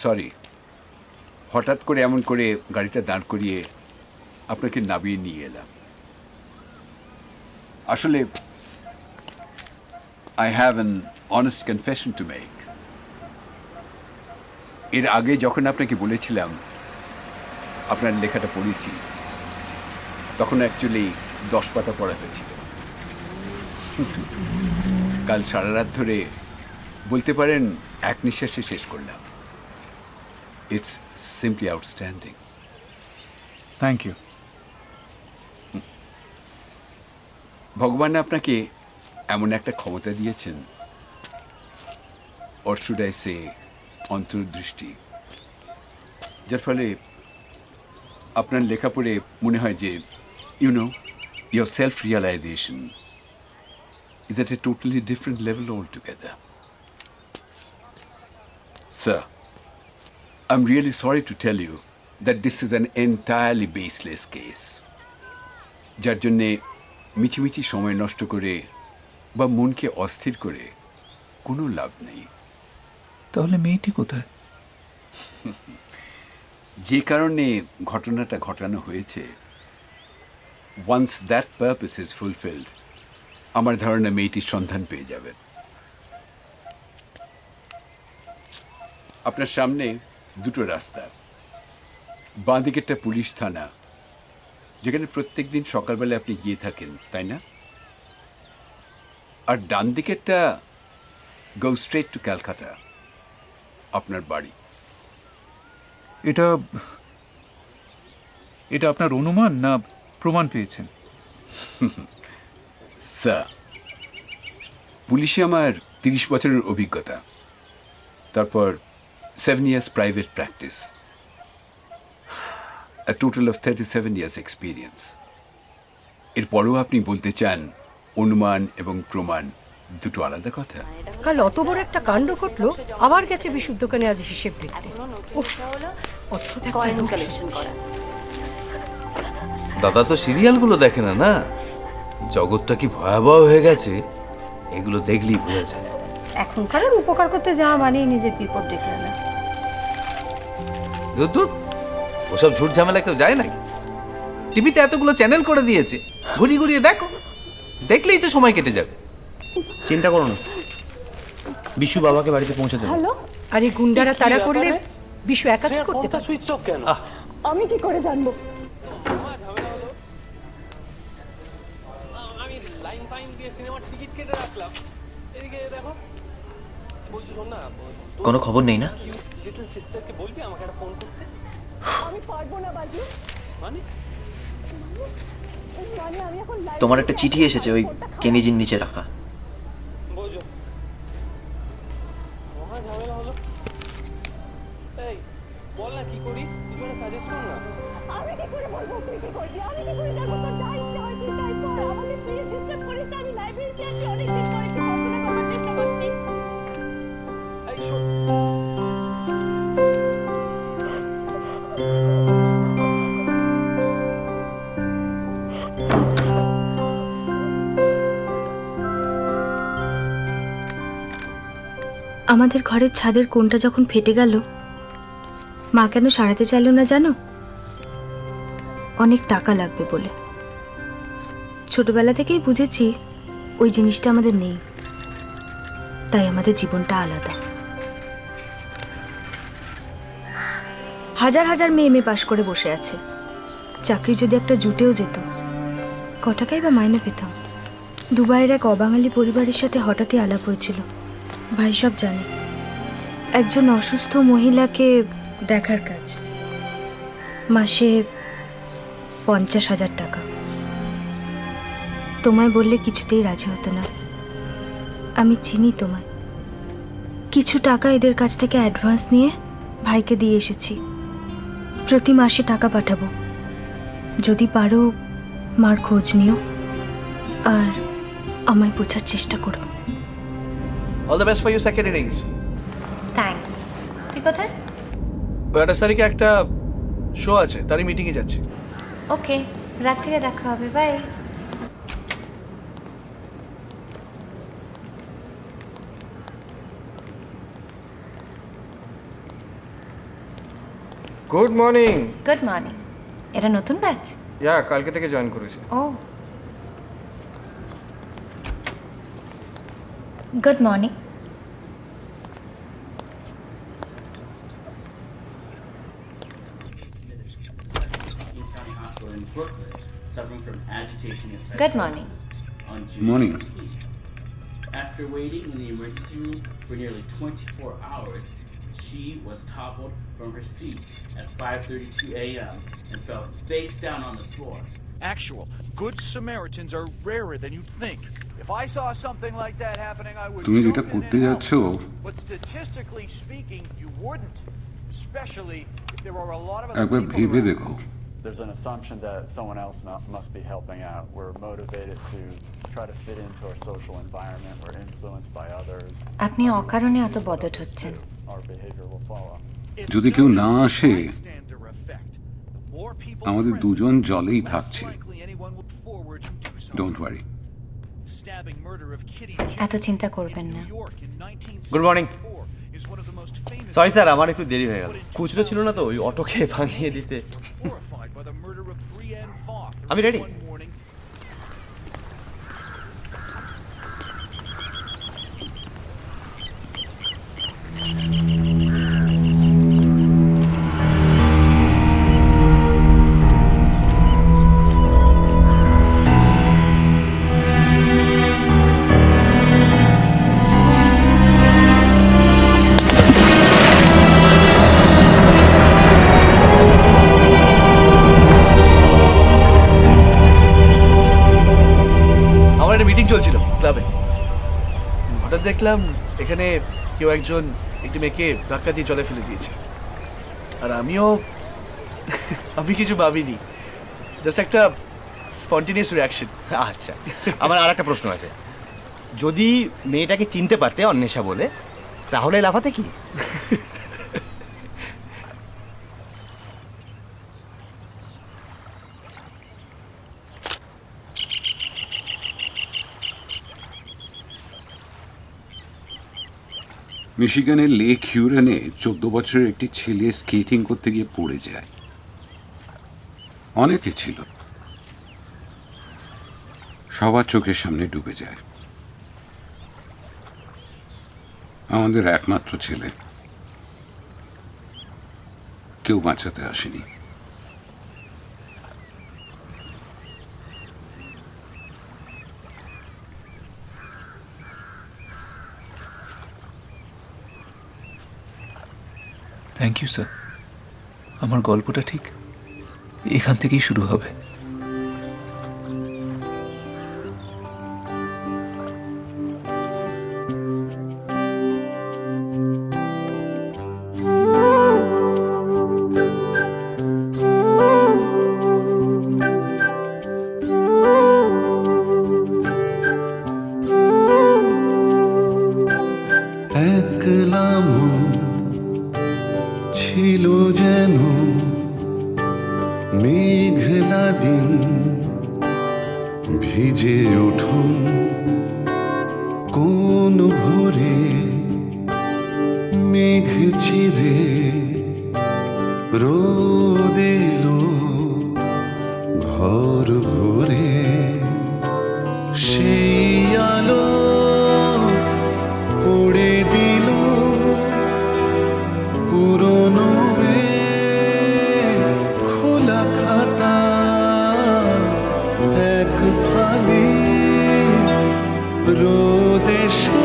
Sorry, হঠাৎ করে এমন করে গাড়িটা দাঁড় করিয়ে আপনাকে নামিয়ে নিয়ে এলাম। আসলে I have an honest confession to make. এর আগে যখন আপনাকে বলেছিলাম আপনার লেখাটা পড়েছি, তখন অ্যাকচুয়ালি 10 পাতা পড়া হয়েছিল। কাল সারা রাত ধরে বলতে পারেন এক নিঃশ্বাসে শেষ করলাম। It's simply outstanding. Thank you. ভগবান আপনাকে এমন একটা ক্ষমতা দিয়েছেন, অর শুড আই সে অন্তর্দৃষ্টি, যার ফলে আপনার লেখা পড়ে মনে হয় যে your self-realization is at a totally different level altogether. Sir, I'm really sorry to tell you that this is an entirely baseless case. যার জন্যে মিছিমিছি সময় নষ্ট করে বা মনকে অস্থির করে কোনো লাভ নেই। তাহলে মেয়েটি কোথায়? যে কারণে ঘটনাটা ঘটানো হয়েছে, once that purpose is fulfilled, আমার ধারণা মেয়েটির সন্ধান পেয়ে যাবেন। আপনার সামনে দুটো রাস্তা। বাঁ দিকেরটা পুলিশ থানা, যেখানে প্রত্যেক দিন সকালবেলা আপনি গিয়ে থাকেন, তাই না? আর ডান দিকেরটা গো স্ট্রেট টু ক্যালকাটা, আপনার বাড়ি। এটা এটা আপনার অনুমান না প্রমাণ পেয়েছেন? স্যার, পুলিশে আমার 30 বছরের অভিজ্ঞতা, তারপর 7 years private practice, a total of 37 years experience. এরপরও আপনি বলতে চান অনুমান এবং প্রমাণ দুটো আলাদা কথা? কাল অত বড় একটা কাণ্ড ঘটলো, আবার গেছে বিশুর দোকানে আজ হিসেব দেখতে। উফ, অদ্ভুত একটা লোক। দাদা তো সিরিয়ালগুলো দেখে না, না জগৎটা কি ভয়াবহ হয়ে গেছে এগুলো দেখলেই বোঝা যায়। এখনকার উপকার করতে যাওয়া মানেই নিজের বিপদ ডেকে আনা। দুধ দুধ ওসব ঝুট ঝামেলা কেউ যায় নাকি? টিভিতে এতগুলো চ্যানেল করে দিয়েছে, ঘুরিয়ে ঘুরিয়ে দেখো, দেখলেই তো সময় কেটে যাবে। চিন্তা করো না, বিশু বাবাকে বাড়িতে পৌঁছে দেবে। আর এই গুন্ডারা তাড়া করলে বিশু একা কি করতে পারে? আমি কি করে জানবো? কোনো খবর নেই না? তোমার একটা চিঠি এসেছে ওই কেনিজির নিচে রাখা। আমাদের ঘরের ছাদের কোণটা যখন ফেটে গেল, মা কেন সারাতে চাইল না জানো? অনেক টাকা লাগবে বলে। ছোটবেলা থেকেই বুঝেছি ওই জিনিসটা আমাদের নেই, তাই আমাদের জীবনটা আলাদা। হাজার হাজার মেয়ে এমএ পাশ করে বসে আছে, চাকরি যদি একটা জুটেও যেত, ক টাকাই বা মাইনে পেতাম। দুবাইয়ের এক অবাঙালি পরিবারের সাথে হঠাৎই আলাপ হয়েছিল, ভাই সব জানে। একজন অসুস্থ মহিলাকে দেখার কাজ, মাসে 50,000 টাকা। তোমায় বললে কিছুতেই রাজি হতো না। আমি চিনি তোমায়। কিছু টাকা এদের কাছ থেকে অ্যাডভান্স নিয়ে ভাইকে দিয়ে এসেছি। প্রতি মাসে টাকা পাঠাবো। যদি পারো মার খোঁজ নিও আর আমায় বোঝার চেষ্টা করো। All the best for your second innings. Thanks. তুই কোথায়? 28 তারিখে একটা শো আছে, তারই মিটিংয়ে যাচ্ছি। ওকে, রাত থেকে দেখা হবে, by. Good morning. Good morning. এটা নতুন ব্যাচ? ইয়া, কালকে থেকে জয়েন করেছি। ও, good morning. Good morning. Morning. After waiting in the emergency room for nearly 24 hours, she was toppled from her seat at 5:32 a.m. and fell face down on the floor. Actual good Samaritans are rarer than you'd think. If I saw something like that happening, I would. তুমি যেটা করতে যাচ্ছ But statistically speaking, you wouldn't, especially if there were a lot of. একবার ভেবে দেখো। There's an assumption that someone else must be helping out. We're motivated to try to fit into our social environment. We're influenced by others. আপনি অকারণে এত বদট হচ্ছেন। Our behavior will follow. যদি কেউ না আসে, আমাদের দুজন জলেই থাকছে। Don't worry. এত চিন্তা করবেন না। Good morning. সরি স্যার, আমার একটু দেরি হয়ে গেল। খুচরো ছিল না তো, ওই অটোকে ভাঙিয়ে দিতে। আমি রেডি। মিটিং চলছিল ক্লাবে, হঠাৎ দেখলাম এখানে কেউ একজন একটি মেয়েকে ধাক্কা দিয়ে জলে ফেলে দিয়েছে। আর আমি কিছু ভাবিনি, জাস্ট একটা স্পন্টেনিয়াস রিয়াকশন। আচ্ছা, আমার আর একটা প্রশ্ন আছে। যদি মেয়েটাকে চিনতে পারতে অন্বেষা বলে, তাহলে লাফাতে কি? মিশিগানের লেক হিউরনে 14 বছরের একটি ছেলে স্কেটিং করতে গিয়ে পড়ে যায়। অনেকে ছিল, সবার চোখের সামনে ডুবে যায়। আমাদের একমাত্র ছেলে, কেউ বাঁচাতে আসেনি। Thank you sir. আমার গল্পটা ঠিক এখান থেকেই শুরু হবে। ছিল যেন মেঘলা দিন, ভিজে উঠুন কোন ভোরে, মেঘ চিরে রোদ এলো ঘর ভরে। সেই আলো পড়ে দিল পুরনো খোলা খাতা, এক ফালি রোদ এসে